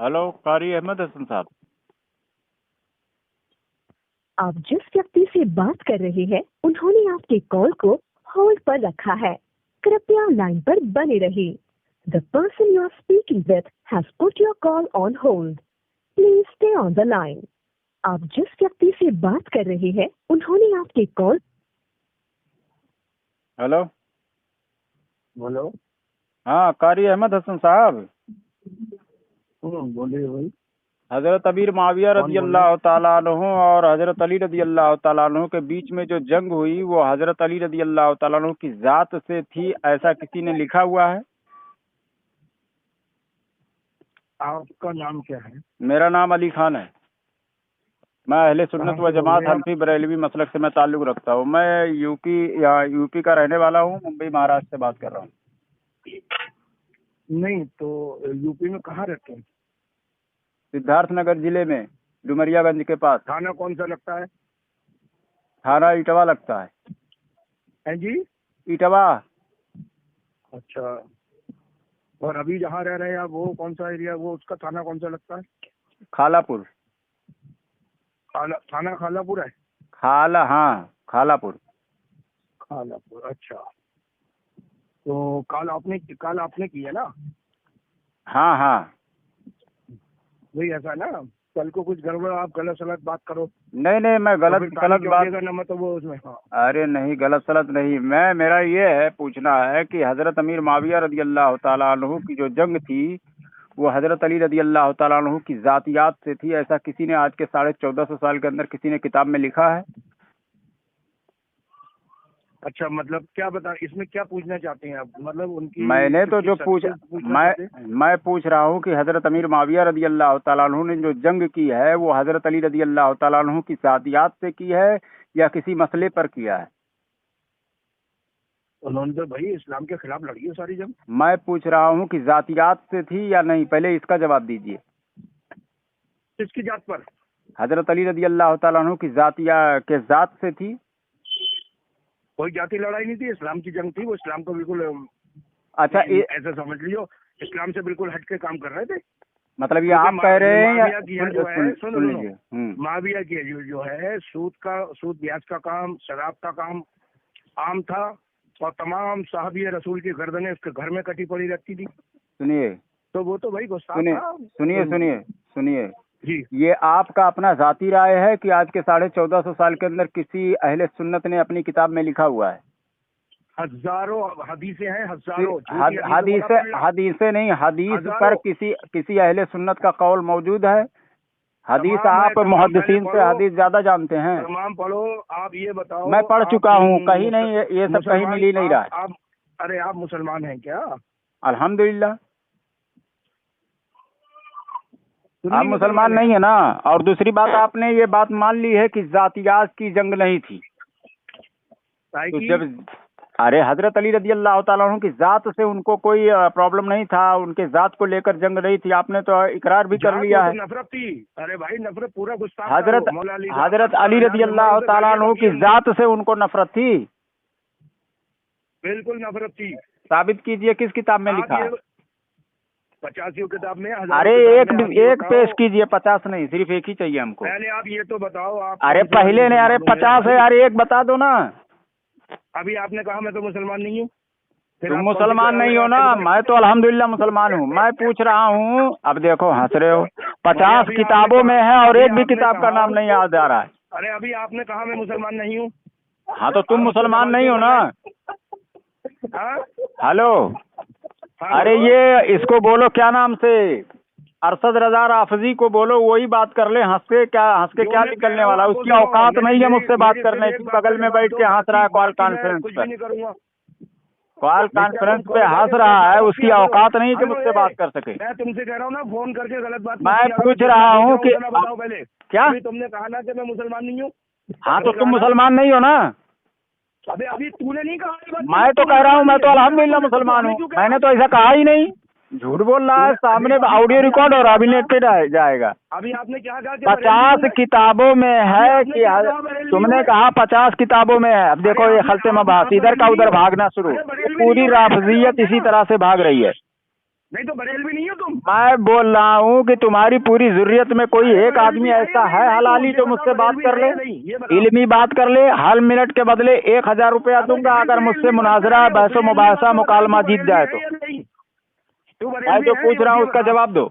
Hello, कारी अहमद हसन साहब। आप जिस व्यक्ति से बात कर रहे हैं उन्होंने आपके कॉल को होल्ड पर रखा है। कृपया लाइन पर बने रहिए। The person you are speaking with has put your call on hold. Please stay on the line. आप जिस व्यक्ति से बात कर रहे हैं उन्होंने आपके कॉल। हेलो। बोलो। हाँ, कारी अहमद हसन साहब। बोलिए भाई। हजरत अमीर माविया रदी अल्लाह ताला अन्हु और हजरत अली रदी अल्लाह ताला अन्हु के बीच में जो जंग हुई वो हजरत अली रदी अल्लाह ताला अन्हु की जात से थी, ऐसा किसी ने लिखा हुआ है? आपका नाम क्या है? मेरा नाम अली खान है। मैं अहले सुन्नत व जमात हनफी बरेलवी मसलक से मैं ताल्लुक रखता हूँ। मैं यूपी का रहने वाला हूँ, मुंबई महाराष्ट्र से बात कर रहा हूँ। नहीं तो यूपी में कहाँ रहते हैं? सिद्धार्थनगर जिले में डुमरियागंज के पास। थाना कौन सा लगता है? थाना इटवा लगता है। हैं जी? इटवा। अच्छा। और अभी जहाँ रह रहे हैं आप वो कौन सा एरिया, वो उसका थाना कौन सा लगता है? खालापुर। थाना खालापुर है? हाँ, खालापुर। खालापुर, अच्छा। तो कल आपने की है ना? हाँ। वही ऐसा ना, कल को कुछ गड़बड़ आप गलत सलत बात करो। नहीं, मैं गलत बात ना तो वो उसमें। हाँ। अरे नहीं, गलत सलत नहीं। मेरा ये है पूछना है कि हजरत अमीर माविया रदी अल्लाह ताला अन्हु की जो जंग थी वो हजरत अली रदी अल्लाह ताला अन्हु की जातियात से थी, ऐसा किसी ने आज के 1450 साल के अंदर किसी ने किताब में लिखा है? अच्छा, मतलब क्या बता, इसमें क्या पूछना चाहते हैं आप? मतलब उनकी मैंने तो जो मैं पूछ रहा हूँ कि हजरत अमीर माविया रदी अल्लाह ताला अन्हु ने जो जंग की है वो हजरत अली रदी अल्लाह ताला अन्हु की जातियात से की है या किसी मसले पर किया है? उन्होंने तो भाई इस्लाम के खिलाफ लड़ी है सारी जंग। मैं पूछ रहा हूँ कि जातियात से थी या नहीं, पहले इसका जवाब दीजिए। किसकी जात पर? हजरत अली रदी अल्लाह ताला अन्हु की जात से थी। कोई जाति लड़ाई नहीं थी, इस्लाम की जंग थी। वो इस्लाम को बिल्कुल अच्छा ऐसा समझ लियो, इस्लाम से बिल्कुल हट के काम कर रहे थे। मतलब ये आप कह रहे हैं या सुन लीजिए, माविया की जो है सूद ब्याज का काम, शराब का काम आम था और तमाम साहबी रसूल की गर्दनें उसके घर में कटी पड़ी रहती थी। सुनिए, तो वो तो भाई गुस्सा था। सुनिए जी। ये आपका अपना जाती राय है कि आज के 1450 साल के अंदर किसी अहले सुन्नत ने अपनी किताब में लिखा हुआ है? हजारों हदीसें हैं, हजारों हदीसें नहीं, हदीस पर किसी अहले सुन्नत का कौल मौजूद है? हदीस आप मुहद्दिसीन से हदीस ज्यादा जानते हैं। तमाम पढ़ो। आप ये बताओ। मैं पढ़ चुका हूँ, कहीं नहीं, ये सब कहीं मिल ही नहीं रहा है। अरे आप मुसलमान हैं क्या? अल्हम्दुलिल्लाह। आप मुसलमान नहीं है ना। और दूसरी बात, आपने ये बात मान ली है कि जातियात की जंग नहीं थी। तो जब अरे हजरत अली रदी अल्लाह ताला अन्हु की जात से उनको कोई प्रॉब्लम नहीं था, उनके जात को लेकर जंग नहीं थी, आपने तो इकरार भी कर लिया है। नफरत थी। अरे भाई नफरत पूरा गुस्सा। हजरत अली रदी अल्लाह ताला अन्हु की जात से उनको नफरत थी? बिल्कुल नफरत थी। साबित कीजिए, किस किताब में लिखा है? 50 किताब में। अरे एक पेश कीजिए, 50 नहीं, सिर्फ एक ही चाहिए हमको। पहले आप ये तो बताओ आप। अरे पहले नहीं, अरे 50 है यार, एक बता दो ना। अभी आपने कहा मैं तो मुसलमान नहीं हूँ। तुम मुसलमान नहीं हो ना? मैं तो अल्हम्दुलिल्लाह मुसलमान हूँ। मैं पूछ रहा हूँ, अब देखो हंस रहे हो। 50 किताबों में है और एक भी किताब का नाम नहीं याद आ रहा है। अरे अभी आपने कहा मैं मुसलमान नहीं हूँ। हाँ तो तुम मुसलमान नहीं हो ना? हेलो। अरे ये इसको बोलो, क्या नाम से, अरशद रजा राफजी को बोलो, वही बात कर ले। हंस के क्या निकलने वाला? उसकी औकात नहीं है मुझसे बात करने की। बगल में बैठ के हंस रहा है कॉल कॉन्फ्रेंस पे हंस रहा है, उसकी औकात नहीं कि मुझसे बात कर सके। मैं तुमसे कह रहा हूँ ना, फोन करके गलत बात। मैं पूछ रहा हूँ कि बताओ पहले क्या तुमने कहा ना कि मैं मुसलमान नहीं हूँ। हाँ तो तुम मुसलमान नहीं हो ना? अभी तूने नहीं कहा। मैं तो कह रहा हूँ, मैं तो अल्हम्दुलिल्लाह मुसलमान हूँ। मैंने तो ऐसा कहा ही नहीं। झूठ बोल रहा है, सामने ऑडियो रिकॉर्ड और अभी नेट पे जाएगा। अभी आपने क्या कहा? 50 किताबों में है कि तुमने कहा 50 किताबों में है। अब देखो ये खलते मबास, इधर का उधर भागना शुरू। पूरी राफजियत इसी तरह से भाग रही है। नहीं तो बरेलवी नहीं हो तुम। मैं बोल रहा हूँ कि तुम्हारी पूरी जरूरत में कोई एक आदमी ऐसा है हलाली जो मुझसे बात कर ले, इल्मी बात कर ले। हर मिनट के बदले 1000 रुपया दूंगा अगर मुझसे मुनाजरा बहसो मुबासा मुकालमा जीत जाए तो। मैं जो पूछ रहा हूँ उसका जवाब दो।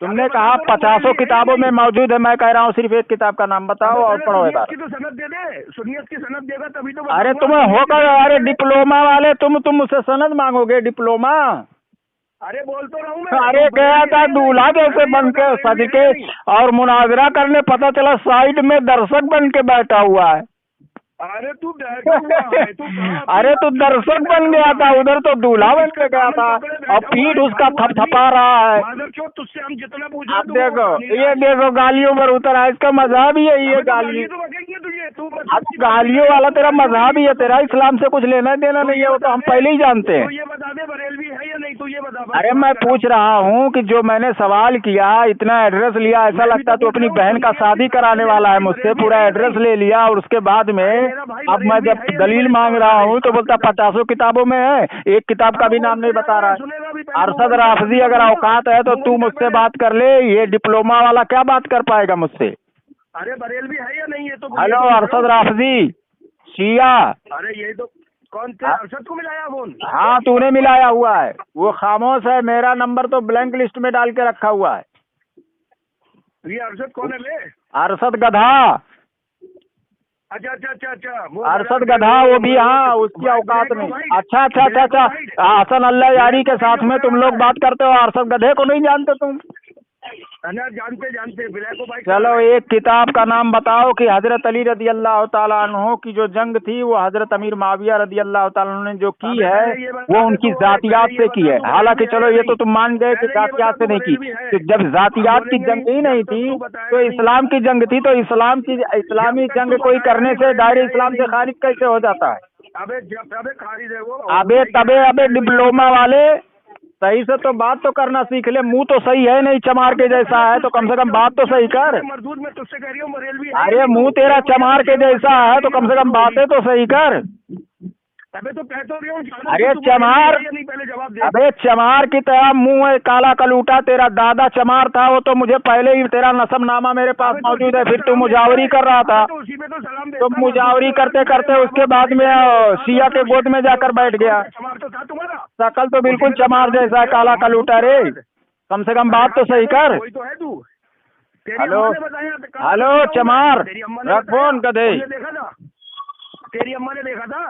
तुमने कहा 50 किताबों में मौजूद है, मैं कह रहा हूँ सिर्फ एक किताब का नाम बताओ और पढ़ो एक बार। सनद दे दे, सुन्नियत की सनद देगा तभी तो। अरे तुम होकर, अरे डिप्लोमा वाले तुम मुझसे सनद मांगोगे? डिप्लोमा? अरे बोल तो रहा हूँ मैं। अरे गया था दूल्हा जैसे बन के सज के और मुनाजरा करने, पता चला साइड में दर्शक बन के बैठा हुआ है। अरे तू बैठा हुआ है, अरे तू दर्शक बन गया था, उधर तो दूल्हा बन के गया था और पीठ उसका थपथपा रहा है। तुझसे हम जितना पूछे। अब देखो, ये देखो गालियों पर उतर है, इसका मजहब ही है ये गाली। अब गालियों वाला तेरा मजहब ही है, तेरा इस्लाम से कुछ लेना देना नहीं है, वो तो हम पहले ही जानते हैं। ये बता दे बरेलवी है या नहीं, तू ये बता। अरे मैं पूछ रहा हूँ कि जो मैंने सवाल किया, इतना एड्रेस लिया, ऐसा लगता तो अपनी बहन का शादी कराने वाला है मुझसे। पूरा एड्रेस ले लिया और उसके बाद में अब मैं जब दलील मांग रहा हूँ तो बोलता 50 किताबों में है, एक किताब का भी नाम नहीं बता रहा है। अरशद राफजी अगर औकात है तो तू मुझसे बात कर ले, ये डिप्लोमा वाला क्या बात कर पाएगा मुझसे? अरे बरेलवी है या नहीं ये तो। हेलो अरशद राफजी शिया। अरे ये तो कौन थे? अरशद को मिलाया फोन? हाँ तूने मिलाया हुआ है, वो खामोश है, मेरा नंबर तो ब्लैंक लिस्ट में डाल के रखा हुआ है। ये अरशद कौन है बे? अरशद गधा। अच्छा। अरशद गधा वो भी, हाँ उसकी औकात नहीं। अच्छा। हसन अल्लाह यारी के साथ में तुम लोग बात करते हो, अरशद गधे को नहीं जानते तुम? जानते ब्लैक को भाई। चलो एक किताब का नाम बताओ कि हजरत अली रदी अल्लाह ताला अन्हु की जो जंग थी वो हजरत अमीर माविया रदी अल्लाह ताला अन्हु ने जो की है वो उनकी जातियात से की है। हालांकि चलो ये तो तुम मान गए कि जातियात से नहीं की, तो जब जातियात की जंग ही नहीं थी तो इस्लाम की जंग थी, तो इस्लामी जंग कोई करने से दायरे इस्लाम से खारिज कैसे हो जाता है? अबे डिप्लोमा वाले सही से तो बात तो करना सीख ले, मुंह तो सही है नहीं, चमार के जैसा है तो कम से कम बात तो सही कर। मरदूद में तुझसे कह रही हूँ बरेलवी। अरे मुंह तेरा चमार के जैसा है तो कम से कम बातें तो सही कर। अबे तो कह तो रही हूँ। अरे चमार, पहले जवाब दे। अबे चमार की तरह मुंह है काला कलूटा, तेरा दादा चमार था वो तो मुझे पहले ही, तेरा नसबनामा मेरे पास मौजूद है, फिर तू मुजावरी कर रहा था तो मुजावरी करते करते उसके बाद में सिया के गोद में जाकर बैठ गया। शकल तो बिल्कुल चमार जैसा है, काला कलूटा रे, कम से कम बात तो सही कर। हेलो चमार, रख फोन गधे। तेरी अम्मा ने देखा था।